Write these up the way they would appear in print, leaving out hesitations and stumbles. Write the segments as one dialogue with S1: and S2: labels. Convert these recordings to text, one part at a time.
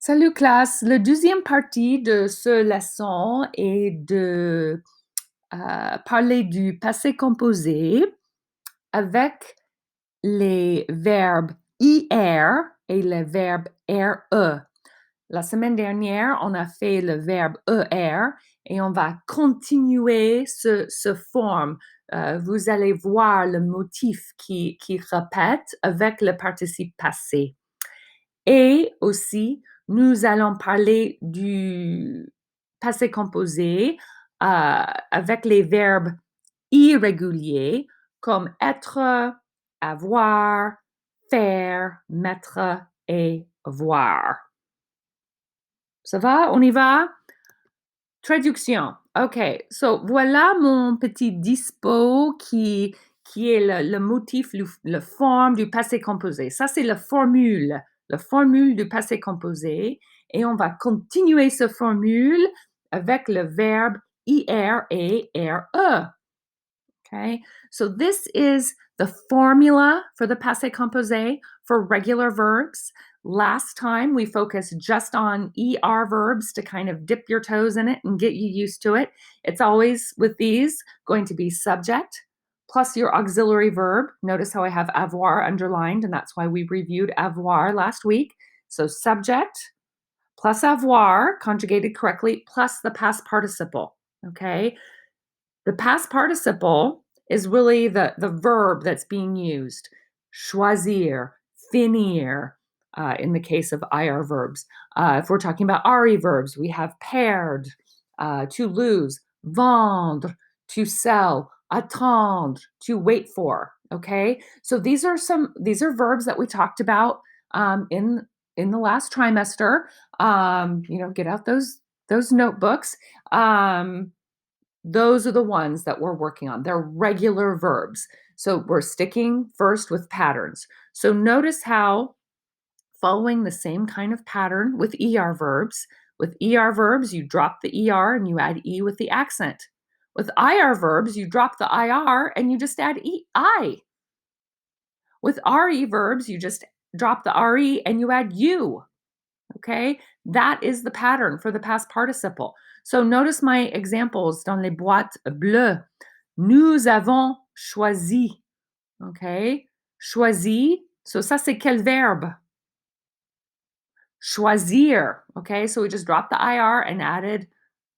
S1: Salut classe, la deuxième partie de ce leçon est de parler du passé composé avec les verbes IR et le verbe RE. La semaine dernière, on a fait le verbe ER et on va continuer ce forme. Vous allez voir le motif qui répète avec le participe passé. Et aussi, nous allons parler du passé composé avec les verbes irréguliers comme être, avoir, faire, mettre et voir. Ça va? On y va? Traduction. OK. So, voilà mon petit dispo qui est le motif, le forme du passé composé. Ça, c'est la formule du passé composé. Et on va continuer ce formule avec le verbe IR et RE. Okay, so this is the formula for the passé composé for regular verbs. Last time we focused just on ER verbs to kind of dip your toes in it and get you used to it. It's always with these going to be subject plus your auxiliary verb. Notice how I have avoir underlined, and that's why we reviewed avoir last week. So subject plus avoir conjugated correctly plus the past participle. Okay, the past participle is really the verb that's being used. Choisir, finir, in the case of IR verbs. If we're talking about RE verbs, we have perdre, to lose, vendre, to sell, attendre, to wait for. Okay, so these are verbs that we talked about in the last trimester. Get out those notebooks. Those are the ones that we're working on. They're regular verbs. So we're sticking first with patterns. So notice how following the same kind of pattern with with ER verbs, you drop the ER and you add E with the accent. With IR verbs, you drop the IR and you just add I. With RE verbs, you just drop the RE and you add U. Okay, that is the pattern for the past participle. So notice my examples dans les boîtes bleues. Nous avons choisi. Okay, choisi. So ça c'est quel verbe? Choisir. Okay, so we just dropped the IR and added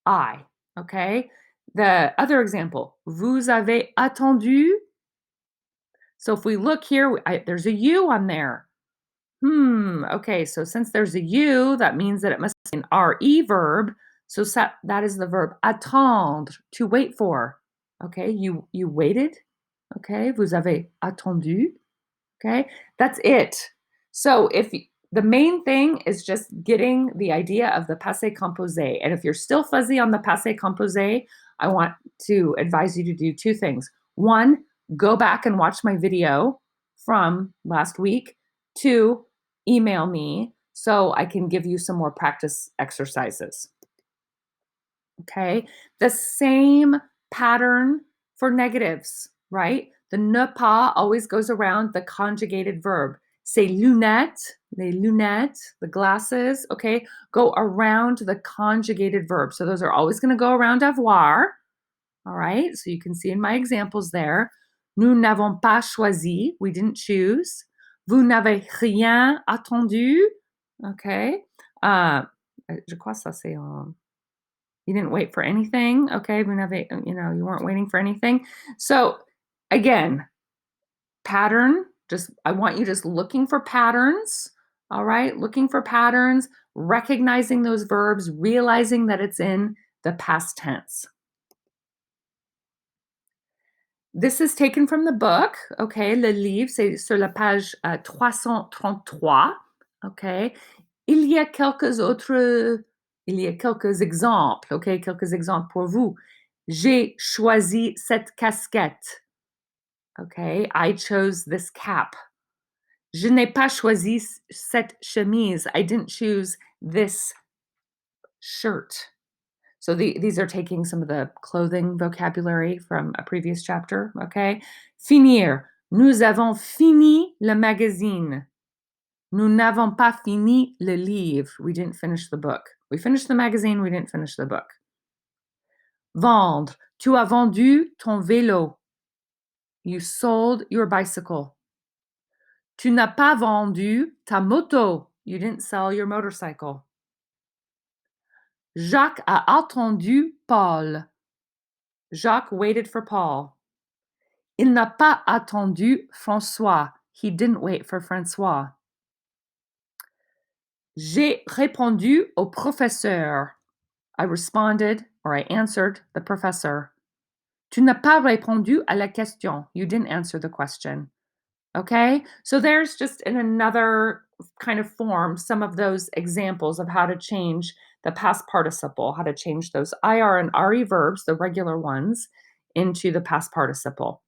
S1: I. Okay, the other example. Vous avez attendu. So if we look here, there's a U on there. Okay, so since there's a U, that means that it must be an RE verb. So that is the verb attendre, to wait for. Okay, you waited. Okay, vous avez attendu. Okay, that's it. So the main thing is just getting the idea of the passé composé. And if you're still fuzzy on the passé composé, I want to advise you to do two things. One, go back and watch my video from last week. Two, email me so I can give you some more practice exercises. Okay, the same pattern for negatives, right? The ne pas always goes around the conjugated verb. Say lunettes, les lunettes, the glasses, okay, go around the conjugated verb. So those are always going to go around avoir. All right, so you can see in my examples there. Nous n'avons pas choisi, we didn't choose. Vous n'avez rien attendu, okay. Je crois ça c'est you didn't wait for anything, okay. Vous n'avez, you weren't waiting for anything. So again, pattern, I want you just looking for patterns, all right, looking for patterns, recognizing those verbs, realizing that it's in the past tense. This is taken from the book, okay, le livre, c'est sur la page 333, okay. Il y a quelques exemples, okay, quelques exemples pour vous. J'ai choisi cette casquette, okay, I chose this cap. Je n'ai pas choisi cette chemise, I didn't choose this shirt. So these are taking some of the clothing vocabulary from a previous chapter, okay? Finir. Nous avons fini le magazine. Nous n'avons pas fini le livre. We didn't finish the book. We finished the magazine, we didn't finish the book. Vendre. Tu as vendu ton vélo. You sold your bicycle. Tu n'as pas vendu ta moto. You didn't sell your motorcycle. Jacques a attendu Paul. Jacques waited for Paul. Il n'a pas attendu François. He didn't wait for François. J'ai répondu au professeur. I responded or I answered the professor. Tu n'as pas répondu à la question. You didn't answer the question. Okay, so there's just in another kind of form some of those examples of how to change the past participle, how to change those IR and RE verbs, the regular ones, into the past participle.